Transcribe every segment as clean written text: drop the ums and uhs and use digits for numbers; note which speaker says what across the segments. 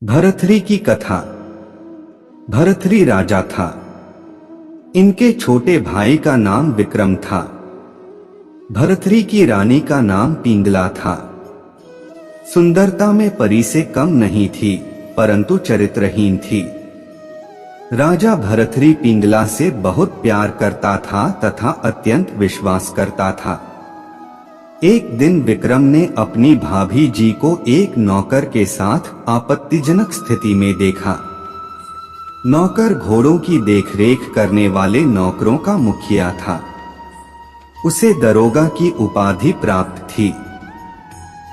Speaker 1: भरथरी की कथा। भरथरी राजा था। इनके छोटे भाई का नाम विक्रम था। भरथरी की रानी का नाम पिंगला था। सुंदरता में परी से कम नहीं थी, परंतु चरित्रहीन थी। राजा भरथरी पिंगला से बहुत प्यार करता था तथा अत्यंत विश्वास करता था। एक दिन विक्रम ने अपनी भाभी जी को एक नौकर के साथ आपत्तिजनक स्थिति में देखा। नौकर घोड़ों की देखरेख करने वाले नौकरों का मुखिया था। उसे दरोगा की उपाधि प्राप्त थी।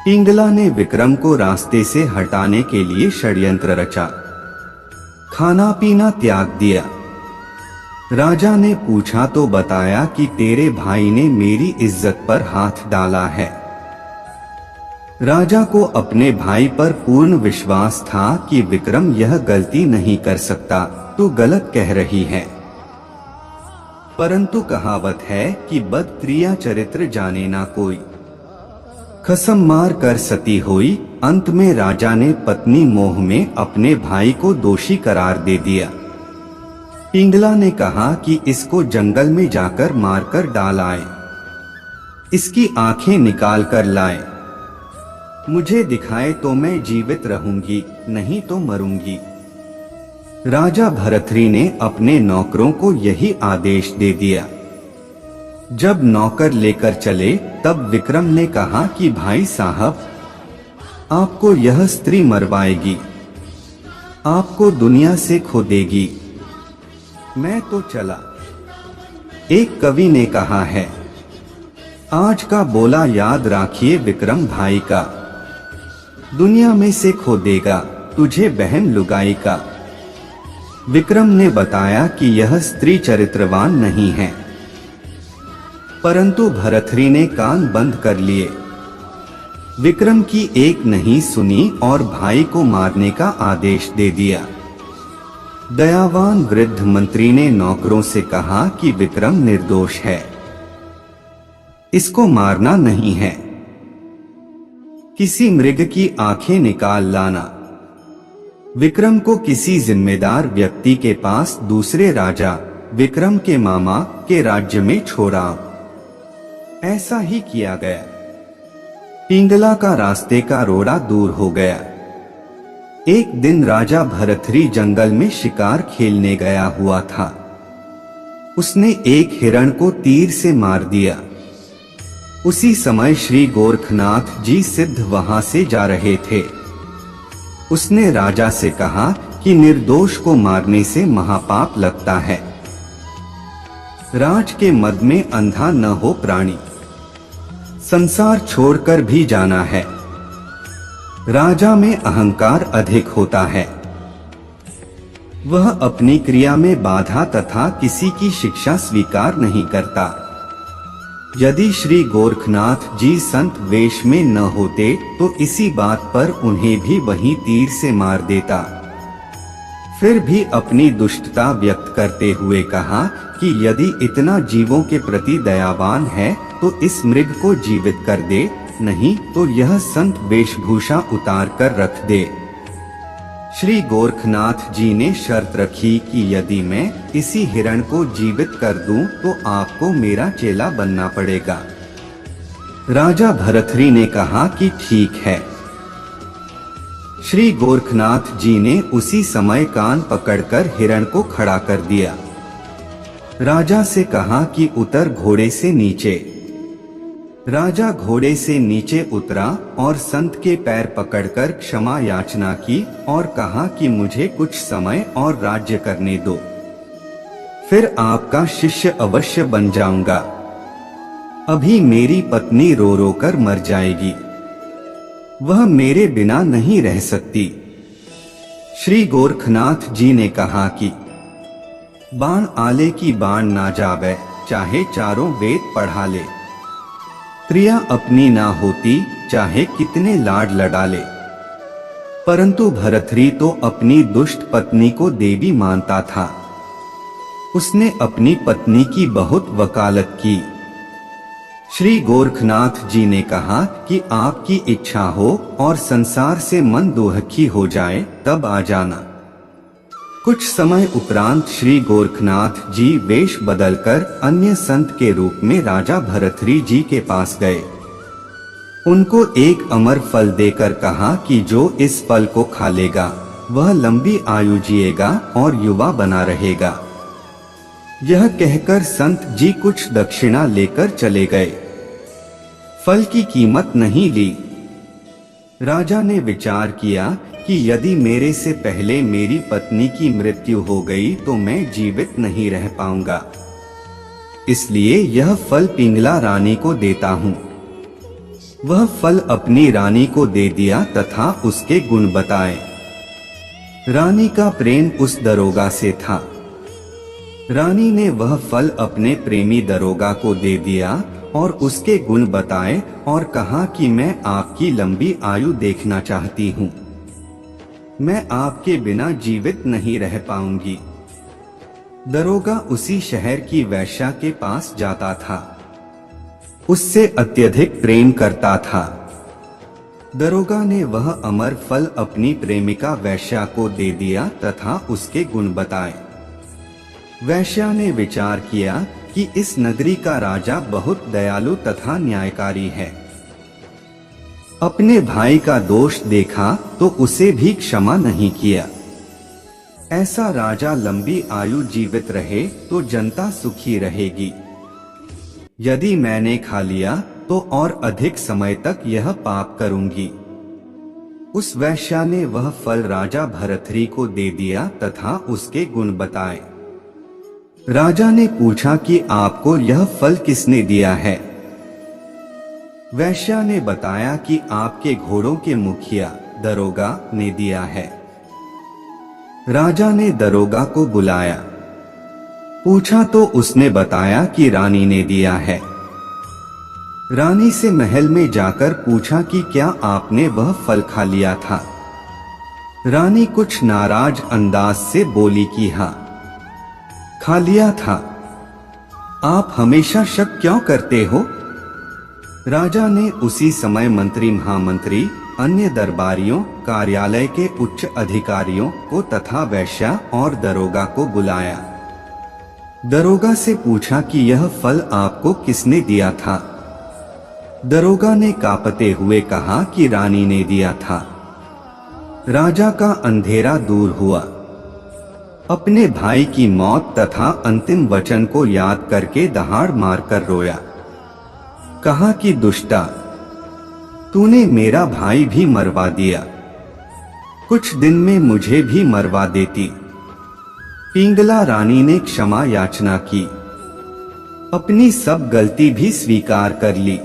Speaker 1: पिंगला ने विक्रम को रास्ते से हटाने के लिए षड्यंत्र रचा। खाना पीना त्याग दिया। राजा ने पूछा तो बताया कि तेरे भाई ने मेरी इज्जत पर हाथ डाला है। राजा को अपने भाई पर पूर्ण विश्वास था कि विक्रम यह गलती नहीं कर सकता, तू गलत कह रही है। परंतु कहावत है कि बद क्रिया चरित्र जाने ना कोई। कसम मार कर सती हुई। अंत में राजा ने पत्नी मोह में अपने भाई को दोषी करार दे दिया। पिंगला ने कहा कि इसको जंगल में जाकर मारकर डाल आए, इसकी आंखें निकाल कर लाए। मुझे दिखाए तो मैं जीवित रहूंगी, नहीं तो मरूंगी। राजा भरथरी ने अपने नौकरों को यही आदेश दे दिया। जब नौकर लेकर चले तब विक्रम ने कहा कि भाई साहब, आपको यह स्त्री मरवाएगी, आपको दुनिया से खो देगी। मैं तो चला। एक कवि ने कहा है, आज का बोला याद राखिए विक्रम भाई का, दुनिया में से खो देगा तुझे बहन लुगाई का। विक्रम ने बताया कि यह स्त्री चरित्रवान नहीं है, परंतु भरथरी ने कान बंद कर लिए। विक्रम की एक नहीं सुनी और भाई को मारने का आदेश दे दिया। दयावान वृद्ध मंत्री ने नौकरों से कहा कि विक्रम निर्दोष है, इसको मारना नहीं है। किसी मृग की आंखें निकाल लाना। विक्रम को किसी जिम्मेदार व्यक्ति के पास दूसरे राजा विक्रम के मामा के राज्य में छोड़ा। ऐसा ही किया गया। पिंगला का रास्ते का रोड़ा दूर हो गया। एक दिन राजा भरथरी जंगल में शिकार खेलने गया हुआ था। उसने एक हिरण को तीर से मार दिया। उसी समय श्री गोरखनाथ जी सिद्ध वहां से जा रहे थे। उसने राजा से कहा कि निर्दोष को मारने से महापाप लगता है। राज के मद में अंधा न हो प्राणी, संसार छोड़कर भी जाना है। राजा में अहंकार अधिक होता है। वह अपनी क्रिया में बाधा तथा किसी की शिक्षा स्वीकार नहीं करता। यदि श्री गोरखनाथ जी संत वेश में न होते तो इसी बात पर उन्हें भी वहीं तीर से मार देता। फिर भी अपनी दुष्टता व्यक्त करते हुए कहा कि यदि इतना जीवों के प्रति दयावान है तो इस मृग को जीवित कर दे, नहीं तो यह संत वेशभूषा उतार कर रख दे। श्री गोरखनाथ जी ने शर्त रखी कि यदि मैं इसी हिरण को जीवित कर दूं तो आपको मेरा चेला बनना पड़ेगा। राजा भरथरी ने कहा कि ठीक है। श्री गोरखनाथ जी ने उसी समय कान पकड़कर हिरण को खड़ा कर दिया। राजा से कहा कि उतर घोड़े से नीचे। राजा घोड़े से नीचे उतरा और संत के पैर पकड़कर क्षमा याचना की और कहा कि मुझे कुछ समय और राज्य करने दो, फिर आपका शिष्य अवश्य बन जाऊंगा। अभी मेरी पत्नी रो रो कर मर जाएगी, वह मेरे बिना नहीं रह सकती। श्री गोरखनाथ जी ने कहा कि बाण आले की बाण ना जावे, चाहे चारों वेद पढ़ा ले। प्रिया अपनी ना होती, चाहे कितने लाड लड़ा ले। परंतु भरथरी तो अपनी दुष्ट पत्नी को देवी मानता था। उसने अपनी पत्नी की बहुत वकालत की। श्री गोरखनाथ जी ने कहा कि आपकी इच्छा हो और संसार से मन दुखी हो जाए तब आ जाना। कुछ समय उपरांत श्री गोरखनाथ जी वेश बदलकर अन्य संत के रूप में राजा भरथरी जी के पास गए। उनको एक अमर फल देकर कहा कि जो इस फल को खा लेगा वह लंबी आयु जिएगा और युवा बना रहेगा। यह कहकर संत जी कुछ दक्षिणा लेकर चले गए। फल की कीमत नहीं ली। राजा ने विचार किया कि यदि मेरे से पहले मेरी पत्नी की मृत्यु हो गई तो मैं जीवित नहीं रह पाऊंगा, इसलिए यह फल पिंगला रानी को देता हूँ। वह फल अपनी रानी को दे दिया तथा उसके गुण बताए। रानी का प्रेम उस दरोगा से था। रानी ने वह फल अपने प्रेमी दरोगा को दे दिया और उसके गुण बताए और कहा कि मैं आपकी लंबी आयु देखना चाहती हूँ। मैं आपके बिना जीवित नहीं रह पाऊंगी। दरोगा उसी शहर की वैश्या के पास जाता था। उससे अत्यधिक प्रेम करता था। दरोगा ने वह अमर फल अपनी प्रेमिका वैश्या को दे दिया तथा उसके गुण बताए। वैश्या ने विचार किया कि इस नगरी का राजा बहुत दयालु तथा न्यायकारी है। अपने भाई का दोष देखा तो उसे भी क्षमा नहीं किया। ऐसा राजा लंबी आयु जीवित रहे तो जनता सुखी रहेगी। यदि मैंने खा लिया तो और अधिक समय तक यह पाप करूंगी। उस वैश्या ने वह फल राजा भरथरी को दे दिया तथा उसके गुण बताए। राजा ने पूछा कि आपको यह फल किसने दिया है? वैश्या ने बताया कि आपके घोड़ों के मुखिया दरोगा ने दिया है। राजा ने दरोगा को बुलाया। पूछा तो उसने बताया कि रानी ने दिया है। रानी से महल में जाकर पूछा कि क्या आपने वह फल खा लिया था? रानी कुछ नाराज अंदाज से बोली कि हाँ, खा लिया था। आप हमेशा शक क्यों करते हो? राजा ने उसी समय मंत्री, महामंत्री, अन्य दरबारियों, कार्यालय के उच्च अधिकारियों को तथा वैश्या और दरोगा को बुलाया। दरोगा से पूछा कि यह फल आपको किसने दिया था? दरोगा ने कांपते हुए कहा कि रानी ने दिया था। राजा का अंधेरा दूर हुआ। अपने भाई की मौत तथा अंतिम वचन को याद करके दहाड़ मारकर रोया। कहा कि दुष्टा, तूने मेरा भाई भी मरवा दिया। कुछ दिन में मुझे भी मरवा देती। पिंगला रानी ने क्षमा याचना की। अपनी सब गलती भी स्वीकार कर ली।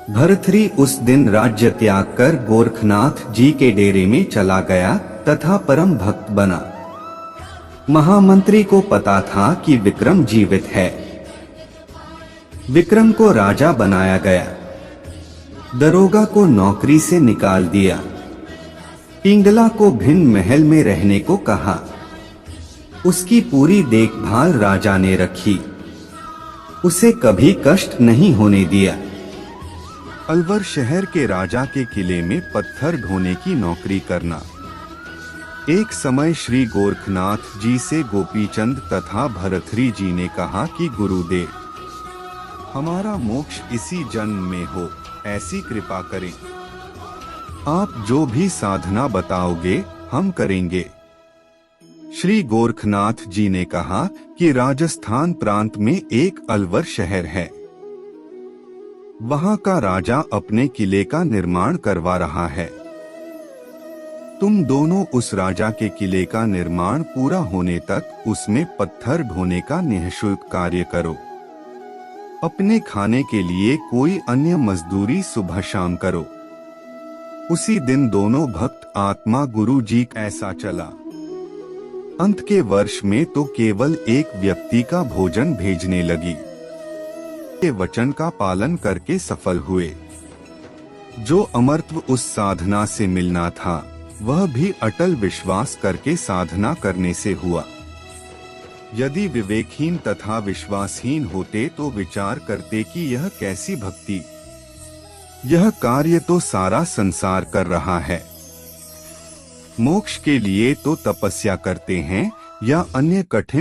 Speaker 1: भरथरी उस दिन राज्य त्याग कर गोरखनाथ जी के डेरे में चला गया तथा परम भक्त बना। महामंत्री को पता था कि विक्रम जीवित है। विक्रम को राजा बनाया गया। दरोगा को नौकरी से निकाल दिया। पिंगला को भिन्न महल में रहने को कहा। उसकी पूरी देखभाल राजा ने रखी। उसे कभी कष्ट नहीं होने दिया। अलवर शहर के राजा के किले में पत्थर ढोने की नौकरी करना। एक समय श्री गोरखनाथ जी से गोपीचंद तथा भरथरी जी ने कहा कि गुरुदेव, हमारा मोक्ष इसी जन्म में हो, ऐसी कृपा करें। आप जो भी साधना बताओगे हम करेंगे। श्री गोरखनाथ जी ने कहा कि राजस्थान प्रांत में एक अलवर शहर है। वहां का राजा अपने किले का निर्माण करवा रहा है। तुम दोनों उस राजा के किले का निर्माण पूरा होने तक उसमें पत्थर ढोने का निःशुल्क कार्य करो। अपने खाने के लिए कोई अन्य मजदूरी सुबह शाम करो। उसी दिन दोनों भक्त आत्मा गुरु जी ऐसा चला। अंत के वर्ष में तो केवल एक व्यक्ति का भोजन भेजने लगी। के वचन का पालन करके सफल हुए। जो अमरत्व उस साधना से मिलना था वह भी अटल विश्वास करके साधना करने से हुआ। यदि विवेकहीन तथा विश्वासहीन होते तो विचार करते कि यह कैसी भक्ति, यह कार्य तो सारा संसार कर रहा है। मोक्ष के लिए तो तपस्या करते हैं या अन्य कठिन